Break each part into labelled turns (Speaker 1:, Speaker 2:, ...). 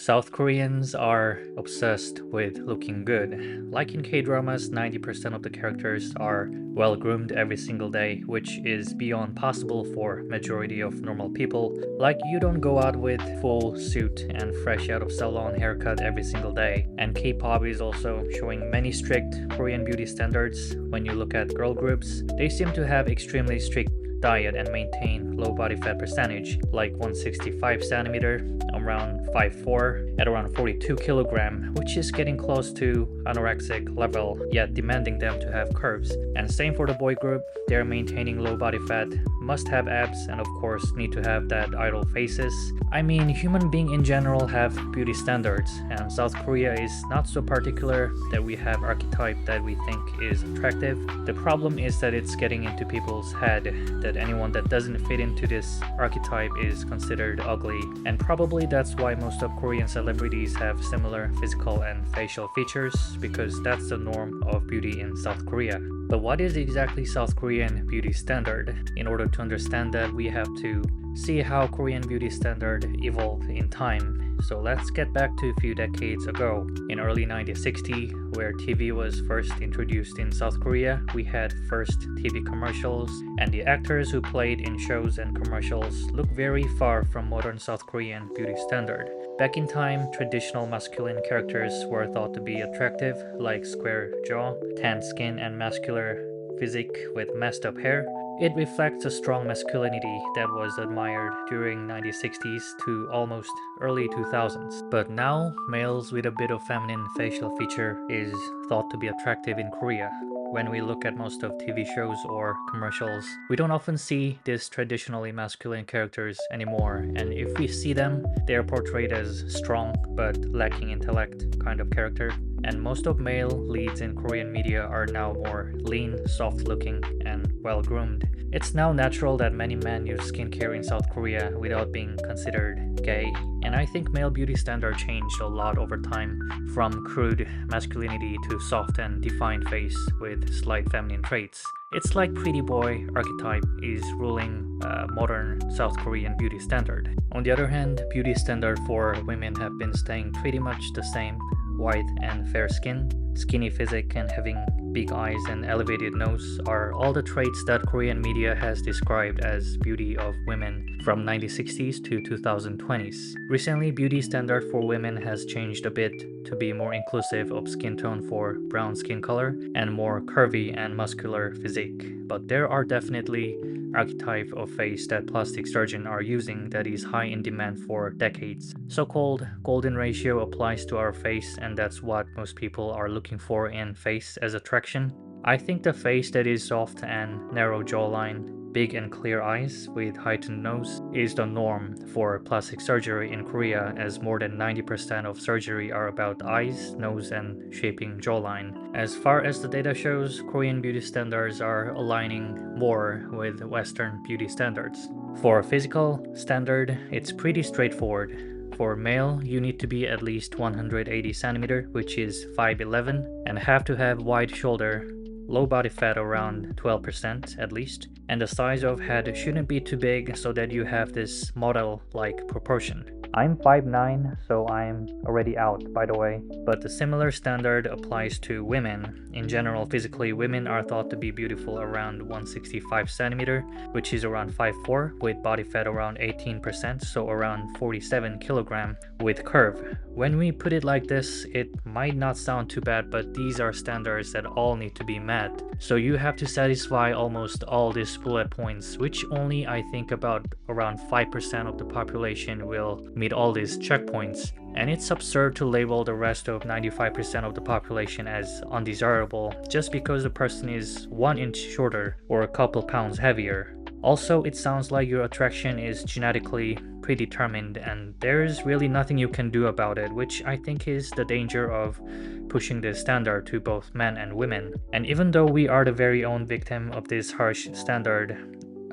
Speaker 1: South Koreans are obsessed with looking good. Like in K-dramas, 90% of the characters are well groomed every single day, which is beyond possible for majority of normal people. Like you don't go out with full suit and fresh out of salon haircut every single day. And K-pop is also showing many strict Korean beauty standards. When you look at girl groups, they seem to have extremely strict diet and maintain low body fat percentage, like 165 centimeter, around 5'4", at around 42 kilogram, which is getting close to anorexic level, yet demanding them to have curves. And same for the boy group, they're maintaining low body fat, must have abs, and of course need to have that idol faces. I mean, human beings in general have beauty standards, and South Korea is not so particular that we have archetype that we think is attractive. The problem is that it's getting into people's head that anyone that doesn't fit into this archetype is considered ugly, and probably that's why most of Korean celebrities have similar physical and facial features, because that's the norm of beauty in South Korea. But what is exactly South Korean beauty standard? In order to understand that, we have to see how Korean beauty standard evolved in time. So let's get back to a few decades ago. In early 1960, where TV was first introduced in South Korea, we had first TV commercials, and the actors who played in shows and commercials look very far from modern South Korean beauty standard. Back in time, traditional masculine characters were thought to be attractive, like square jaw, tanned skin, and muscular physique with messed up hair. It reflects a strong masculinity that was admired during 1960s to almost early 2000s. But now, males with a bit of feminine facial feature is thought to be attractive in Korea. When we look at most of TV shows or commercials, we don't often see these traditionally masculine characters anymore, and if we see them, they are portrayed as strong but lacking intellect kind of character. And most of male leads in Korean media are now more lean, soft-looking, and well-groomed. It's now natural that many men use skincare in South Korea without being considered gay, and I think male beauty standard changed a lot over time, from crude masculinity to soft and defined face with slight feminine traits. It's like pretty boy archetype is ruling modern South Korean beauty standard. On the other hand, beauty standard for women have been staying pretty much the same. White and fair skin, skinny physique, and having big eyes and elevated nose are all the traits that Korean media has described as beauty of women from 1960s to 2020s. Recently, beauty standard for women has changed a bit to be more inclusive of skin tone for brown skin color and more curvy and muscular physique. But there are definitely archetype of face that plastic surgeons are using that is high in demand for decades. So-called golden ratio applies to our face, and that's what most people are looking for in face as attraction. I think the face that is soft and narrow jawline, big and clear eyes with heightened nose is the norm for plastic surgery in Korea, as more than 90% of surgery are about eyes, nose, and shaping jawline. As far as the data shows, Korean beauty standards are aligning more with Western beauty standards. For physical standard, it's pretty straightforward. For male, you need to be at least 180 cm, which is 5'11", and have to have wide shoulder, low body fat around 12% at least, and the size of head shouldn't be too big so that you have this model-like proportion. I'm 5'9", so I'm already out, by the way, but the similar standard applies to women. In general, physically, women are thought to be beautiful around 165 cm, which is around 5'4", with body fat around 18%, so around 47 kg, with curve. When we put it like this, it might not sound too bad, but these are standards that all need to be met. So you have to satisfy almost all these bullet points, which only I think about around 5% of the population will meet all these checkpoints. And it's absurd to label the rest of 95% of the population as undesirable just because the person is 1 inch shorter or a couple pounds heavier. Also, it sounds like your attraction is genetically predetermined and there's really nothing you can do about it, which I think is the danger of pushing this standard to both men and women. And even though we are the very own victim of this harsh standard,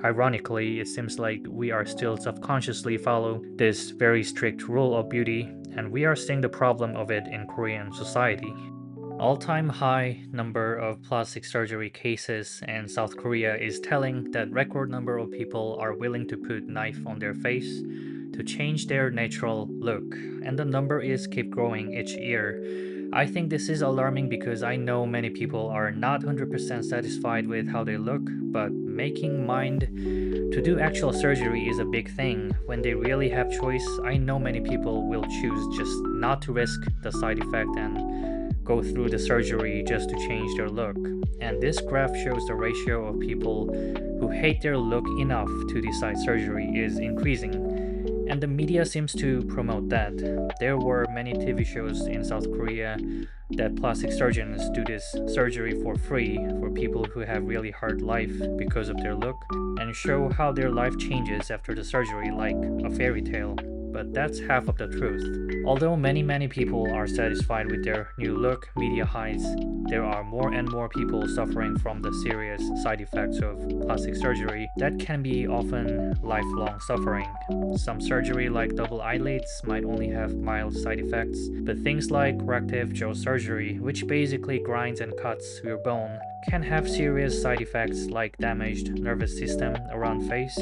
Speaker 1: ironically, it seems like we are still subconsciously follow this very strict rule of beauty, and we are seeing the problem of it in Korean society. All-time high number of plastic surgery cases in South Korea is telling that record number of people are willing to put knife on their face to change their natural look, and the number is keep growing each year. I think this is alarming because I know many people are not 100% satisfied with how they look, but making mind to do actual surgery is a big thing. When they really have choice, I know many people will choose just not to risk the side effect and go through the surgery just to change their look. And this graph shows the ratio of people who hate their look enough to decide surgery is increasing. And the media seems to promote that. There were many TV shows in South Korea that plastic surgeons do this surgery for free for people who have really hard life because of their look and show how their life changes after the surgery like a fairy tale. But that's half of the truth. Although many people are satisfied with their new look, media hides there are more and more people suffering from the serious side effects of plastic surgery that can be often lifelong suffering. Some surgery like double eyelids might only have mild side effects, but things like corrective jaw surgery, which basically grinds and cuts your bone, can have serious side effects like damaged nervous system around face,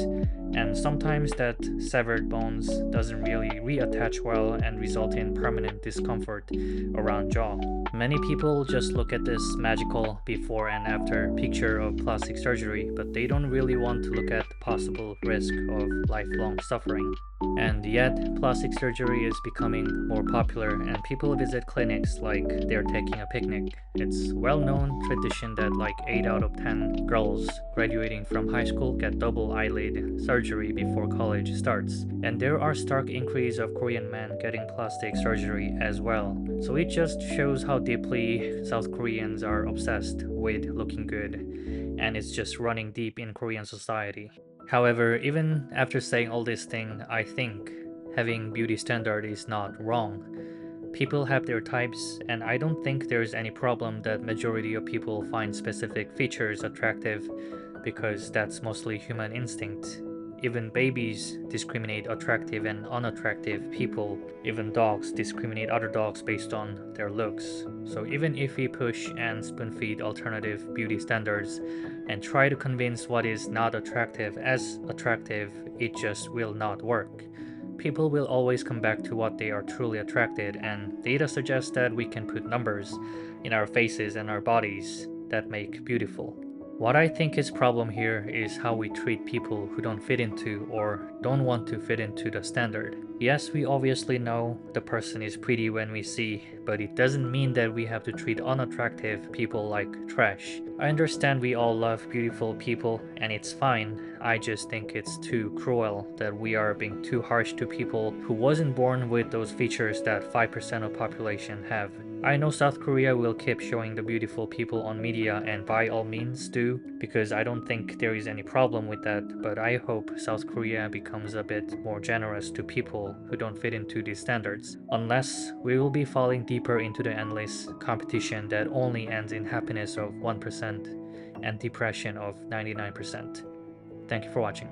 Speaker 1: and sometimes that severed bones doesn't really reattach well and result in permanent discomfort around jaw. Many people just look at this magical before and after picture of plastic surgery, but they don't really want to look at the possible risk of lifelong suffering. And yet, plastic surgery is becoming more popular and people visit clinics like they're taking a picnic. It's well-known tradition that like 8 out of 10 girls graduating from high school get double eyelid surgery before college starts. And there are stark increase of Korean men getting plastic surgery as well. So it just shows how deeply South Koreans are obsessed with looking good, and it's just running deep in Korean society. However, even after saying all this thing, I think having beauty standard is not wrong. People have their types, and I don't think there's any problem that majority of people find specific features attractive because that's mostly human instinct. Even babies discriminate attractive and unattractive people. Even dogs discriminate other dogs based on their looks. So even if we push and spoon-feed alternative beauty standards and try to convince what is not attractive as attractive, it just will not work. People will always come back to what they are truly attracted, and data suggests that we can put numbers in our faces and our bodies that make beautiful. What I think is problem here is how we treat people who don't fit into or don't want to fit into the standard. Yes, we obviously know the person is pretty when we see, but it doesn't mean that we have to treat unattractive people like trash. I understand we all love beautiful people and it's fine. I just think it's too cruel that we are being too harsh to people who wasn't born with those features that 5% of population have. I know South Korea will keep showing the beautiful people on media, and by all means do, because I don't think there is any problem with that, but I hope South Korea becomes a bit more generous to people who don't fit into these standards. Unless we will be falling deeper into the endless competition that only ends in happiness of 1% and depression of 99%. Thank you for watching.